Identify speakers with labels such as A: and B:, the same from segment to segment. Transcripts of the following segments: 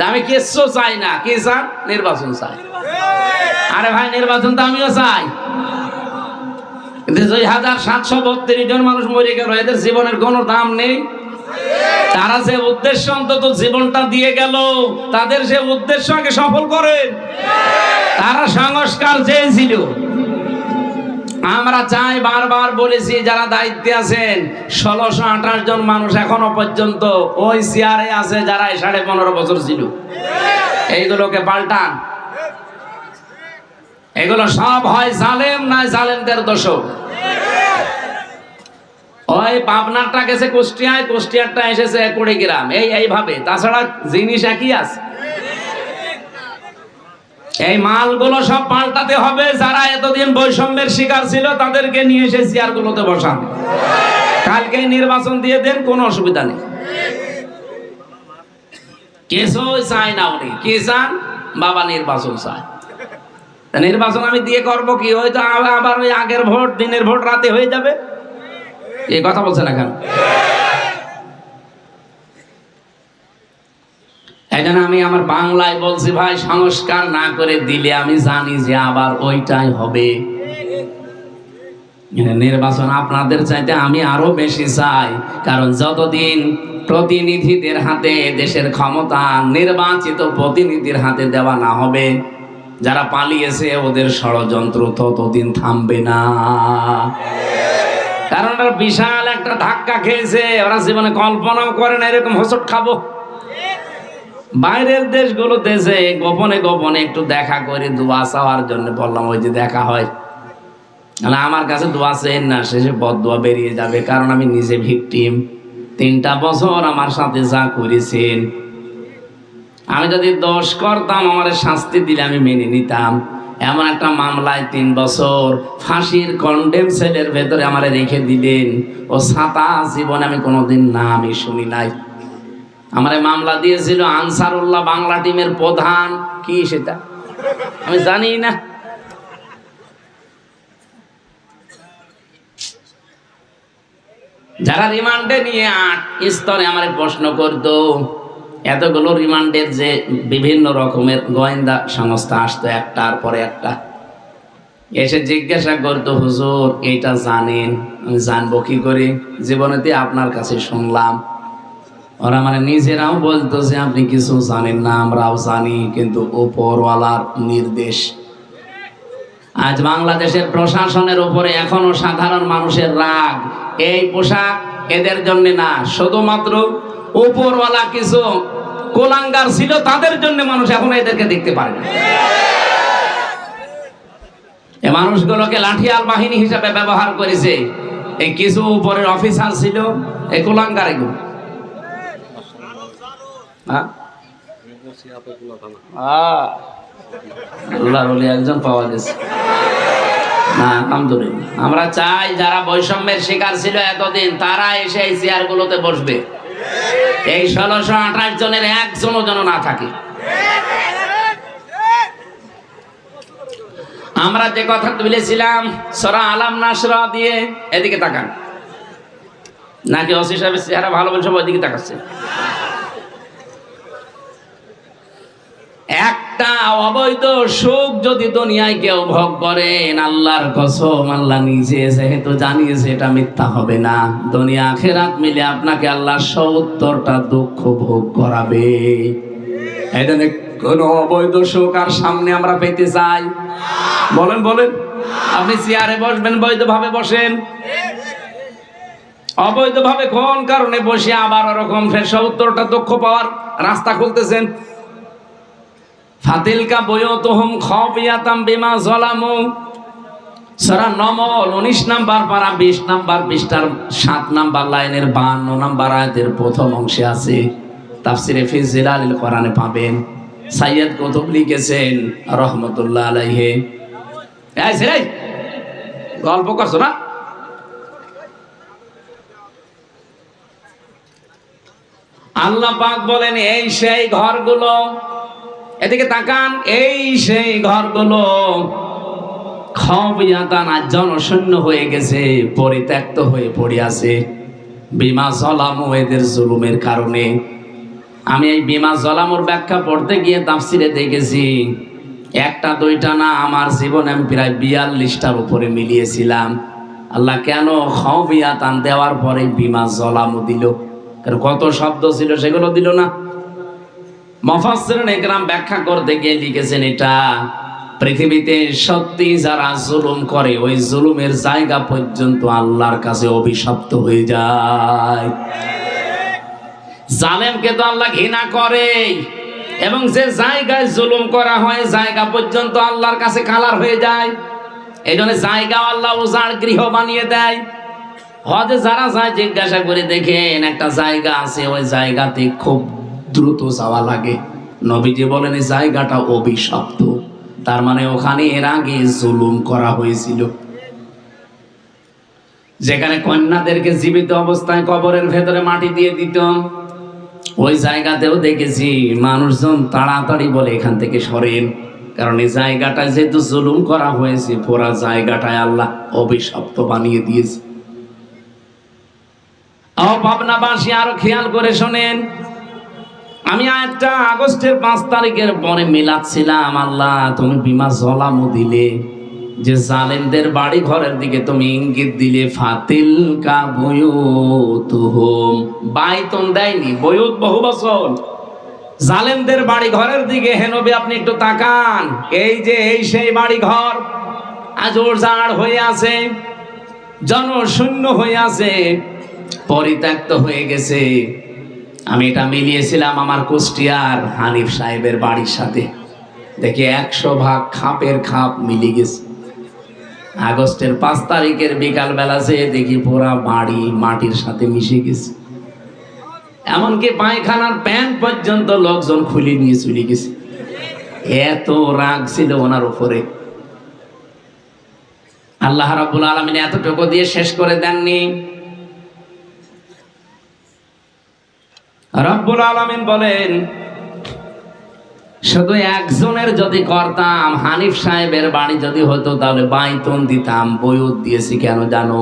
A: আমি কিচ্ছু চাই না। কি চান? নির্বাচন চাই। আরে ভাই, নির্বাচন তো আমিও চাই, কিন্তু 2732 জন মানুষ মরে গেল, এদের জীবনের কোনো দাম নেই। তারা যে উদ্দেশ্য অন্তত জীবনটা দিয়ে গেল, তাদের সে উদ্দেশ্য আগে সফল করেন। তারা সংস্কার চেয়েছিল। আমরা চাই, বারবার বলেছি, যারা দায়িত্বে আছেন, 1628 জন মানুষ এখনো পর্যন্ত ওই চেয়ারে আছে যারা 15.5 বছর ছিল। এইগুলোকে পাল্টান। এগুলো সব হয় জালেম, নয় জালেমদের দোষক। ওই পাবনারটা গেছে কুষ্টিয়ায়, কুষ্টিয়ারটা এসেছে কুড়িগ্রাম, এইভাবে। তাছাড়া জিনিস একই আছে। এই মালগুলো সব পাল্টাতে হবে। যারা এতদিন বৈষম্যের শিকার ছিল তাদেরকে নিয়ে এসে চেয়ারগুলোতে বসান। কালকে নির্বাচন দিয়ে দেন, কোনো অসুবিধা নেই। কিছুই চাই না উনি। কি চান? বাবা নির্বাচন চায়। নির্বাচন আমি দিয়ে করবো কি? হয়তো আবার ওই আগের ভোট, দিনের ভোট রাতে হয়ে যাবে। এই কথা বলছে না কেন? এই জন্য আমি আমার বাংলায় বলছি, ভাই, সংস্কার না করে দিলে আমি জানি যে আবার ওইটাই হবে। নির্বাচন আপনাদের চাইতে আমি আরো বেশি চাই, কারণ যতদিন প্রতিনিধিদের হাতে দেশের ক্ষমতা নির্বাচিত প্রতিনিধির হাতে দেওয়া না হবে, যারা পালিয়েছে ওদের ষড়যন্ত্র ততদিন থামবে না। কারণ ওরা বিশাল একটা ধাক্কা খেয়েছে। ওরা জীবনে কল্পনাও করে না এরকম হোঁচট খাবো। বাইরের দেশগুলোতে যে গোপনে গোপনে একটু দেখা করে দোয়া চাওয়ার জন্য বললাম, ওই যে দেখা হয়, আমার কাছে দোয়া চেন না, শেষে বদদোয়া বেরিয়ে যাবে। কারণ আমি নিজে ভিকটিম। 3টা বছর আমার সাথে যা করেছেন, আমি যদি দোষ করতাম আমার শাস্তি দিলে আমি মেনে নিতাম। এমন একটা মামলায় 3 বছর ফাঁসির কন্ডেম সেলের ভেতরে আমার রেখে দিলেন। ও ছাতা জীবনে আমি কোনোদিন নামই শুনি নাই। আমার মামলা দিয়েছিল আনসারুল্লাহ বাংলা টিমের প্রধান। কি সেটা আমি জানি না। যারা রিমান্ডে নিয়ে 8 স্তরে আমার প্রশ্ন করতো, এতগুলো রিমান্ডের যে বিভিন্ন রকমের গোয়েন্দা সংস্থা আসতো একটার পরে একটা, এসে জিজ্ঞাসা করতো, হুজুর এইটা জানেন? আমি জানবো কি করে? জীবনেতে আপনার কাছে শুনলাম। ওরা মানে নিজেরাও বলতো যে আপনি কিছু জানেন না, আমরাও জানি, কিন্তু উপরওয়ালার নির্দেশ। আজ বাংলাদেশের প্রশাসনের উপরে এখনো সাধারণ মানুষের রাগ। এই পোশাক এদের জন্য না, শুধুমাত্র উপরওয়ালা কিছু কোলাঙ্গার ছিল তাদের জন্য মানুষ এখন এদেরকে দেখতে পারে না। এই মানুষগুলোকে লাঠিয়াল বাহিনী হিসাবে ব্যবহার করেছে। এই কিছু উপরের অফিসার ছিল, এই কোলাঙ্গার এগুলো। একজন পাওয়া গেছে না, আলহামদুলিল্লাহ। আমরা চাই যারা বৈষম্যের শিকার ছিল এতদিন, তারা এসে এই চেয়ারগুলোতে বসবে। এই 1628 জনের একজনও যেন না থাকে। আমরা যে কথা তুলেছিলাম সূরা আলাম নাশরা দিয়ে, এদিকে তাকান। নাকি ওসি সাহেবের চেহারা ভালো বলছে, ওইদিকে তাকাচ্ছে। একটা অবৈধ সুখ যদি দুনিয়ায় কেউ ভোগ করেন, আল্লাহর কসম, আল্লাহ নিজে যেহেতু জানিয়েছে এটা মিথ্যা হবে না, দুনিয়া আখিরাত মিলে আপনাকে আল্লাহ 70টা দুঃখ ভোগ করাবে। এখানে কোন অবৈধ সুখ আর সামনে আমরা পেতে চাই? বলেন বলেন। আপনি চেয়ারে বসবেন, বৈধভাবে বসেন। অবৈধভাবে কোন কারণে বসে আবার ওরকম 70টা দুঃখ পাওয়ার রাস্তা খুলতেছেন? ফাতিলকা বুয়ুতুহুম খাবিয়াতাম বিমা যালামু, সূরা নমল 19 নাম্বার পারা 20 নাম্বার পৃষ্ঠার 7 নাম্বার লাইনের 52 নাম্বার আয়াতের প্রথম অংশে আছে। তাফসিরে ফি জিলালিল কোরআনে পাবেন। সাইয়্যিদ কুতুব লিখেছেন রাহমাতুল্লাহ আলাইহি। এই ছেলে গল্প করছো না? আল্লাহ পাক বলেন, এই সেই ঘরগুলো, এদিকে তাকান, এই সেই ঘরগুলো খাবিয়াতান, জনশূন্য হয়ে গেছে, পরিত্যক্ত হয়ে পড়ে আছে। বিমা যালামু, এদের জুলুমের কারণে। আমি এই বিমা জলামুর ব্যাখ্যা পড়তে গিয়ে তাফসিরে দেখেছি, একটা দুইটা না, আমার জীবনে আমি প্রায় 42টার উপরে মিলিয়েছিলাম। আল্লাহ কেন খাওফিয়াতান দেওয়ার পরে বিমা জলামু দিল? কারণ কত শব্দ ছিল সেগুলো দিল না। মুফাসসিরিন ইকরাম ব্যাখ্যা করতে গিয়ে লিখেছেন, এটা পৃথিবীতে সত্যি যারা জুলুম করে ওই জুলুমের জায়গা পর্যন্ত আল্লাহর কাছে অভিশপ্ত হয়ে যায়। জালেমকে তো আল্লাহ ঘৃণা করে, এবং যে জায়গায় জুলুম করা হয় জায়গা পর্যন্ত আল্লাহর কাছে কালার হয়ে যায়। এই জন্য জায়গা আল্লাহ উজাড় গৃহ বানিয়ে দেয়। হজে যারা যায় জিজ্ঞাসা করে দেখেন, একটা জায়গা আছে ওই জায়গাতে খুব দ্রুত যাওয়া লাগে। নবীজি বলেন এই জায়গাটা অভিশপ্ত, তার মানে ওখানে এর আগে জুলুম করা হয়েছিল। যেখানে কন্যাদেরকে জীবিত অবস্থায় কবরের ভেতরে মাটি দিয়ে দিত, ওই জায়গাতেও দেখেছি মানুষজন তাড়াতাড়ি বলে এখান থেকে সরেন, কারণ এই জায়গাটায় যেহেতু জুলুম করা হয়েছে পুরা জায়গাটায় আল্লাহ অভিশপ্ত বানিয়ে দিয়েছে। পাবনাবাসী আরো খেয়াল করে শোনেন, আমি আয়াতটা আগস্টের 5 তারিখের পরে মিলাচ্ছিলাম। আল্লাহ তুমি বিমা জলামু দিলে, যে জালেমদের বাড়ি ঘরের দিকে তুমি ইঙ্গিত দিলে, ফাতিল কা বুয়ুতুহুম, বাইতুন দেয়নি, বুয়ুত বহু বচন। জালেমদের বাড়ি ঘরের দিকে হে নবী আপনি একটু তাকান, এই যে এই সেই বাড়ি ঘর আজ উজাড় হয়ে আছে, জনশূন্য হয়ে আছে, পরিত্যক্ত হয়ে গেছে। আমি এটা মিলিয়েছিলাম আমার কুষ্টিয়ার হানিফ সাহেবের বাড়ির সাথে, দেখি 100 ভাগ খাপের খাপ মিলে গেছে। আগস্টের 5 তারিখের বিকাল বেলা যে দেখি পুরা বাড়ি মাটির সাথে মিশে গেছে, এমনকি পায়খানার প্যান্ট পর্যন্ত লোকজন খুলে নিয়ে চলে গেছে। এত রাগ ছিল ওনার উপরে। আল্লাহ রাব্বুল আলামিন এতটুকু দিয়ে শেষ করে দেননি। রব্বুল আলামিন বলেন, শুধু একজনের যদি করতাম, হানিফ সাহেবের বাড়ি যদি হতো তাহলে বাইতুন দিতাম। বয়ুত দিয়েছি কেন জানো?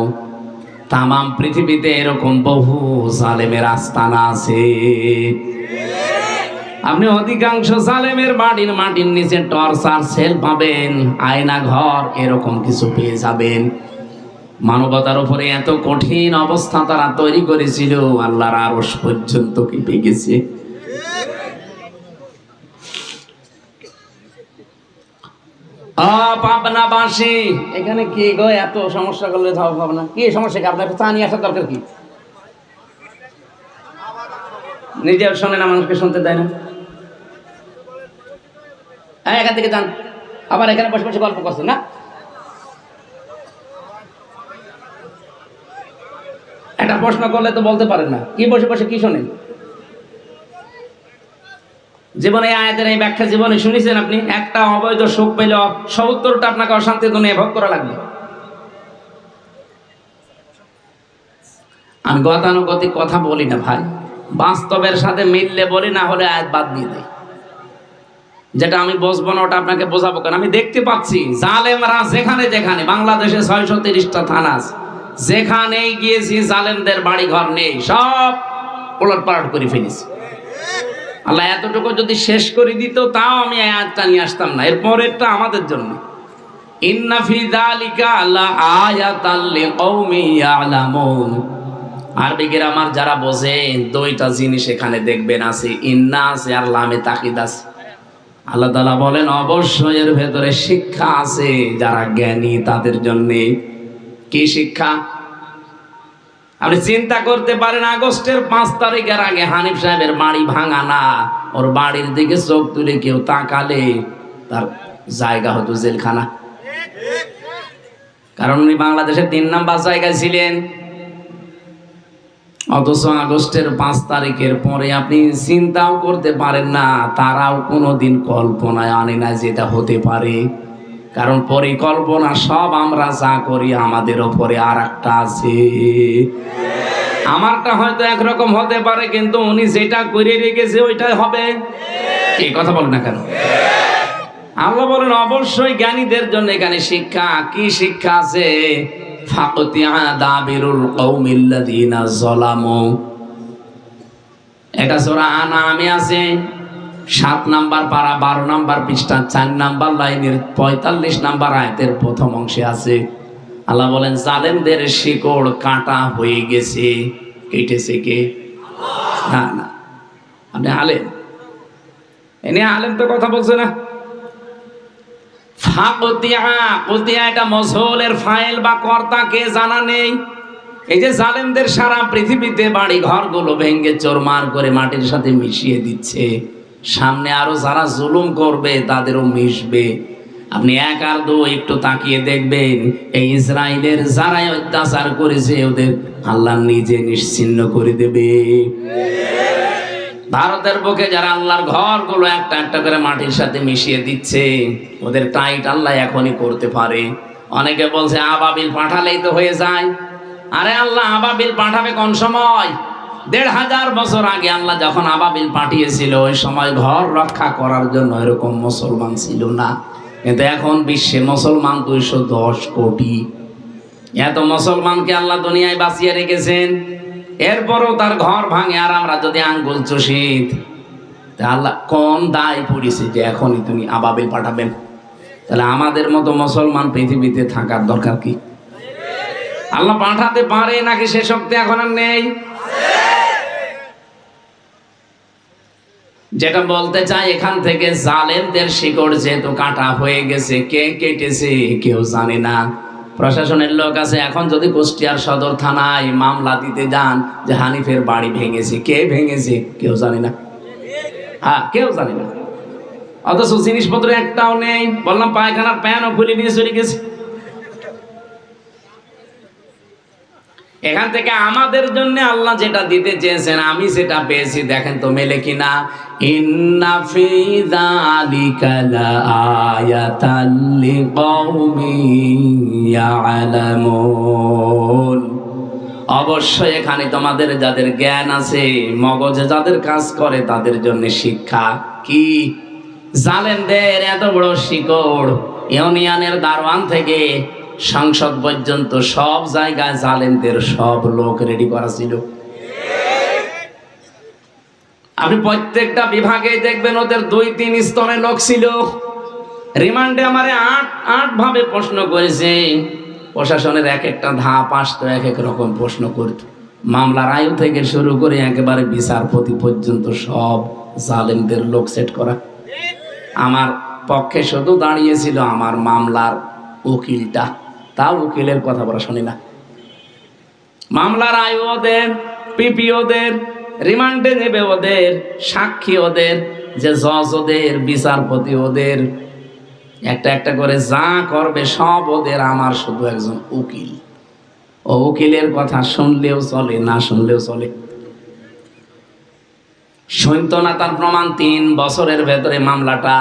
A: তামাম পৃথিবীতে এরকম বহু জালেমের আস্তানা আছে। আপনি অধিকাংশ জালেমের বাড়ির মাটির নিচে টর্চার সেল পাবেন, আয়না ঘর এরকম কিছু পেয়ে যাবেন। মানবতার উপরে এত কঠিন অবস্থা তারা তৈরি করেছিল, আল্লাহর আরশ পর্যন্ত কেঁপে গেছে। পাবনাবাসী, এখানে কি গো এত সমস্যা করলে হবে না? কি সমস্যা? কি আপনার চা নিয়ে আসার দরকার কি? নিজেও শোনে না, মানুষকে শুনতে দেয় না। এখান থেকে যান, আবার এখানে বসে বসে গল্প করছেন না। একটা প্রশ্ন করলে তো বলতে পারেন না, কি বসে বসে কি শোনেন? জীবনে আয়াতের এই ব্যাখ্যা জীবনে শুনেছেন আপনি? একটা অবৈধ সুখ পেলে 70টা আপনাকে অশান্তি দুনিয়া ভোগ করা লাগবে। আমি গতানুগতিক কথা বলি না ভাই, বাস্তবের সাথে মিললে বলি, না হলে আয়াত বাদ দিয়ে দেয়। যেটা আমি বসবো না ওটা আপনাকে বোঝাবো কেন? আমি দেখতে পাচ্ছি জালেমরা যেখানে যেখানে, বাংলাদেশে 630টা থানা আছে, যেখানেই গিয়েছি জালেমদের বাড়ি ঘর নেই, সব ওলটপালট করে ফেলেছি। আল্লাহ এতটুকু যদি শেষ করে দিত তাও আমি আয়াতটা নিয়ে আসতাম না। এর পরেরটা আমাদের জন্য, ইন্না ফি যালিকা লাআয়াতাল লিকাউমিন ইয়ালামুন। আরবি গ্রামার যারা বোঝেন, দুইটা জিনিস এখানে দেখবেন আছে, ইন্না আছে আর লামে তাকিদ আছে। আল্লাহ তাআলা বলেন অবশ্যই এর ভেতরে শিক্ষা আছে যারা জ্ঞানী তাদের জন্য। কি শিক্ষা? আপনি চিন্তা করতে পারেন, আগস্টের 5 তারিখের আগে হানিফ সাহেবের বাড়ি ভাঙা না, ওর বাড়ির দিকে চোখ তুলে কেউ তাকালে তার জায়গা হতো জেলখানা। কারণ উনি বাংলাদেশের 3 নাম্বার জায়গায় ছিলেন। অথচ আগস্টের 5 তারিখের পরে আপনি চিন্তাও করতে পারেন না, তারাও কোনোদিন কল্পনায় আনে না যেটা হতে পারে। কারণ পরিকল্পনা সব আমরা যা করি আমাদের ওপরে আর একটা আছে। আমারটা হয়তো একরকম হতে পারে, কিন্তু উনি যেটা করে রেখেছে ওইটাই হবে। এই কথা বলেন না কেন? আল্লাহ বলেন অবশ্যই জ্ঞানীদের জন্য এখানে শিক্ষা। কি শিক্ষা আছে? ফাকতিয়া দাবিরুল কওমিল্লাযিনা যালামু, এটা সূরা আনআমে আছে 7 নাম্বার পারা 12 নাম্বার পৃষ্ঠা 4 নাম্বার লাইনের 45 নাম্বার আয়াতের প্রথম অংশে আছে। আল্লাহ বলেন জালেমদের শিকড় কাটা হয়ে গেছে। কেটেছে কে? না না, আপনি আলেম, এনে আলেম তো কথা বলছে না। এটা মসলের ফাইল বা কর্তা কে জানা নেই। এই যে জালেমদের সারা পৃথিবীতে বাড়ি ঘরগুলো ভেঙে চোরমার করে মাটির সাথে মিশিয়ে দিচ্ছে, সামনে আরো যারা জুলুম করবে তাদেরও মিশবে। আপনি 1 আর 2 একটু তাকিয়ে দেখবেন, এই ইসরায়েলের যারাই অত্যাচার করেছে ওদের আল্লাহ নিজে নিশ্চিহ্ন করে দেবে। ভারতের বুকে যারা আল্লাহর ঘরগুলো একটা একটা করে মাটির সাথে মিশিয়ে দিচ্ছে, ওদের টাইট আল্লাহ এখনই করতে পারে। অনেকে বলছে আবাবিল পাঠালেই তো হয়ে যায়। আরে আল্লাহ আবাবিল পাঠাবে কোন সময়? 1500 বছর আগে আল্লাহ যখন আবাবিল পাঠিয়েছিল ওই সময় ঘর রক্ষা করার জন্য এরকম মুসলমান ছিল না। কিন্তু এখন বিশ্বে মুসলমান 210 কোটি। এত মুসলমানকে আল্লাহ দুনিয়ায় বাঁচিয়ে রেখেছেন, এরপরও তার ঘর ভাঙে আর আমরা যদি আঙ্গুল চষি, আল্লাহ কোন দায় পড়েছে যে এখনই তুমি আবাবিল পাঠাবেন? তাহলে আমাদের মতো মুসলমান পৃথিবীতে থাকার দরকার কি? আল্লাহ পাঠাতে পারে নাকি সে শক্তি এখন আর নেই? যেটা বলতে চাই, এখান থেকে জালেমদের শিকড় যেহেতু কাটা হয়ে গেছে, কে কেটেছে কেউ জানে না। প্রশাসনের লোক আছে, এখন যদি কুষ্টিয়ার সদর থানায় মামলা দিতে যান যে হানিফের বাড়ি ভেঙেছে, কে ভেঙেছে কেউ জানে না। হ্যাঁ, কেউ জানে না। অথচ জিনিসপত্র একটাও নেই। বললাম পায়খানার প্যানও খুলে নিয়ে চলে গেছে। এখান থেকে আমাদের জন্য আল্লাহ যেটা দিতে চেয়েছেন আমি সেটা পেয়েছি। দেখেন তো মেলে কিনা। ইন্না ফি যালিকা লাআয়াতাল লিকাউমিন ইয়ালামুন। অবশ্যই এখানে তোমাদের যাদের জ্ঞান আছে, মগজে যাদের কাজ করে তাদের জন্য শিক্ষা। কি? জালেমদের এত বড় শিকড়, ইউনিয়নের দারোয়ান থেকে সংসদ পর্যন্ত সব জায়গায় জালেমদের সব লোক রেডি করা ছিল। আপনি প্রত্যেকটা বিভাগে দেখবেন ওদের 2-3 স্তরের লোক ছিল। রিমান্ডে আমারে 8 ভাবে প্রশ্ন করেছে। প্রশাসনের এক একটা ধাপ আসতো, এক এক রকম প্রশ্ন করত। মামলার আয়ু থেকে শুরু করে একেবারে বিচারপতি পর্যন্ত সব জালেমদের লোক সেট করা। আমার পক্ষে শুধু দাঁড়িয়েছিল আমার মামলার উকিলটা, তাও উকিলের কথা বলা শুনি না। মামলার আয়ু ওদের, পিপি ওদের, রিমান্ডে নেবে ওদের, সাক্ষী ওদের, যে জজ ওদের, বিচারপতি ওদের, একটা একটা করে যা করবে সব ওদের। আমার শুধু একজন উকিল, ও উকিলের কথা শুনলেও চলে, না শুনলেও চলে। শুনতো না তার প্রমাণ 3 বছরের ভেতরে মামলাটা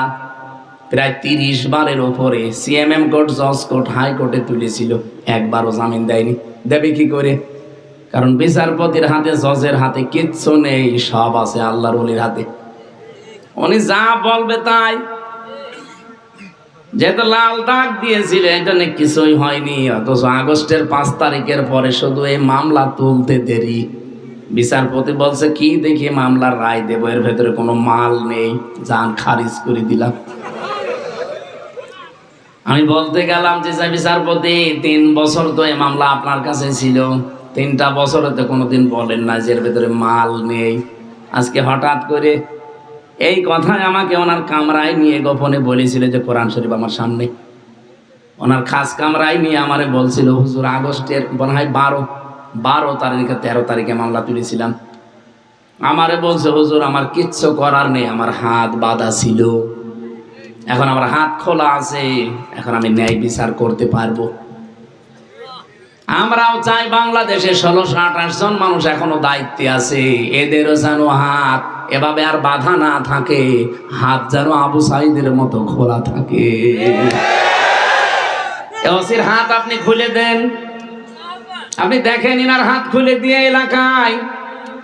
A: প্রায় 30 বারের উপরে সিএমএম কোর্ট, জজ কোর্ট, হাইকোর্টে তুলেছিল, একবারও জামিন দেয়নি। দেবে কি করে? কারণ বিচারপতির হাতে, জজের হাতে কিচ্ছু নেই, সব আছে আল্লাহর ওলির হাতে। উনি যা বলবে তাই। যেহেতু লাল দাগ দিয়েছিল এই জন্য কিছুই হয়নি। অথচ আগস্টের 5 তারিখের পরে শুধু এই মামলা তুলতে দেরি। বিচারপতি বলছে কি দেখি মামলার রায় দেবো, এর ভেতরে কোনো মাল নেই, যান খারিজ করে দিলাম। আমি বলতে গেলাম যে বিচারপতি 3 বছর তো এই মামলা আপনার কাছে ছিল, 3টা বছরে তো কোনোদিন বলেন না যে এর ভেতরে মাল নেই। আজকে হঠাৎ করে এই কথায় আমাকে ওনার কামরায় নিয়ে গোপনে বলেছিল যে কোরআন শরীফ আমার সামনে, ওনার খাস কামরায় নিয়ে আমারে বলছিল হুজুর আগস্টের মনে হয় 12 তারিখে 13 তারিখে মামলা তুলেছিলাম। আমারে বলছে হুজুর আমার কিচ্ছু করার নেই, আমার হাত বাঁধা ছিল, এখন আমার হাত খোলা আছে, এখন আমি ন্যায় বিচার করতে পারবো। আমরাও চাই বাংলাদেশে 1628 জন মানুষ এখনো দায়িত্বে আছে, এদেরও যেন হাত এভাবে আর বাধা না থাকে, হাত যেন আবু সাইদের মতো খোলা থাকে। ওসির হাত আপনি খুলে দেন, আপনি দেখেন ইনার হাত খুলে দিয়ে এলাকায়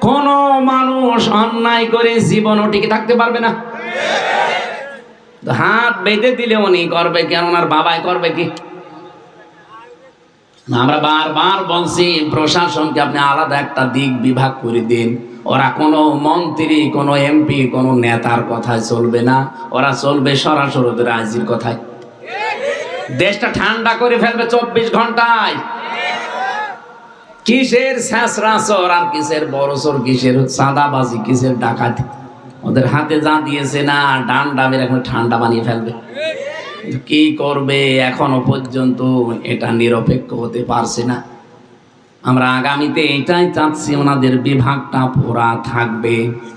A: কোন মানুষ অন্যায় করে জীবনও টিকে থাকতে পারবে না। হাত বেঁধে দিলে উনি করবে কেন, ওনার বাবাই করবে কি? আমরা বারবার বলছি প্রশাসনকে আপনি আলাদা একটা দিক বিভাগ করে দিন। ওরা কোনো মন্ত্রী, কোনো এমপি, কোনো নেতার কথায় চলবে না, ওরা চলবে সরাসরি ওদের আইজির কথায়। দেশটা ঠান্ডা করে ফেলবে 24 ঘন্টায়। কিসের শেষরাসর আর কিসের বড়সর, কিসের চাঁদাবাজি, কিসের ডাকাতি, ওদের হাতে যা দিয়েছে না ডান্ডা মেরে এখন ঠান্ডা বানিয়ে ফেলবে। কি করবে এখনো পর্যন্ত এটা নিরপেক্ষ হতে পারছে না। আমরা আগামীতে এটাই চাচ্ছি, ওনাদের বিভাগটা পুরা থাকবে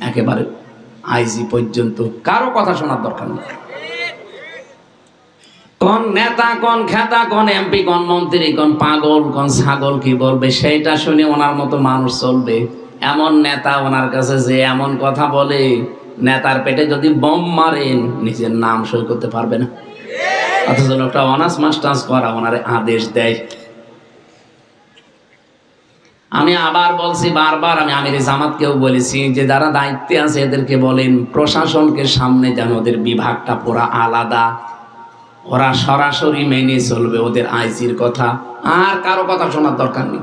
A: একেবারে আইজি পর্যন্ত, কারো কথা শোনার দরকার নেই। কোন নেতা, কোন খেতা, কোন এমপি, কোন মন্ত্রী, কোন পাগল, কোন ছাগল কি বলবে সেটা শুনে ওনার মতো মানুষ চলবে। এমন নেতা ওনার কাছে যে এমন কথা বলে, নেতার পেটে যদি বোম মারেন নিজের নাম সই করতে পারবে না, অথচ লোকটা অনার্স মাস্টার্স করা ওনারে আদেশ দেয়। আমি আবার বলছি বারবার, আমি আমির জামাতকেও বলেছি যে যারা দায়িত্বে আছে এদেরকে বলেন প্রশাসনকে সামনে যেন ওদের বিভাগটা পুরা আলাদা, ওরা সরাসরি মেনে চলবে ওদের আইজির কথা, আর কারো কথা শোনার দরকার নেই।